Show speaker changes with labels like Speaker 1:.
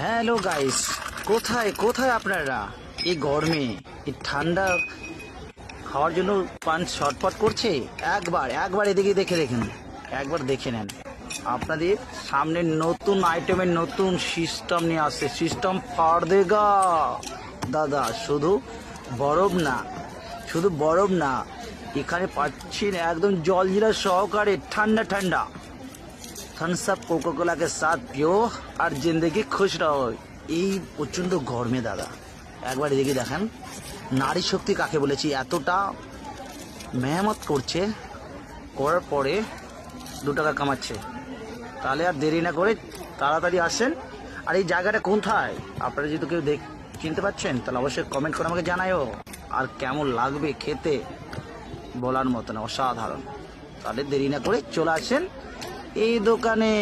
Speaker 1: Hello guys, কোথায় কোথায় আপনারা? এই গরমে এই ঠান্ডা খাওয়ার জন্য পান ছটফট করছে। একবার একবার এদিকে দেখুন, একবার দেখে নেন। আপনাদের সামনে নতুন আইটেমের নতুন সিস্টেম নিয়ে আসছে। সিস্টেম ফাড় দেগা দাদা। শুধু বরফ না, এখানে পাচ্ছেন একদম জলজিরা সহকারে ঠান্ডা ঠান্ডা थम्स अप कोको कोला के साथ पियो আর জিন্দেগি খুশ রहो। এই প্রচণ্ড গরমে দাদা একবার এদিকে দেখেন, নারী শক্তি কাকে বলেছি, এতটা মেহনত করছে, করার পরে 2 টাকা কামাচ্ছে। তাহলে আর দেরি না করে তাড়াতাড়ি আসেন। আর এই জায়গাটা কোথায় আপনারা যদি কেউ চিনতে পারছেন তাহলে অবশ্যই কমেন্ট করে আমাকে জানায়ও। আর কেমন লাগবে খেতে বলার মতো না, অসাধারণ। তাহলে দেরি না করে চলে আসেন এই দোকানে।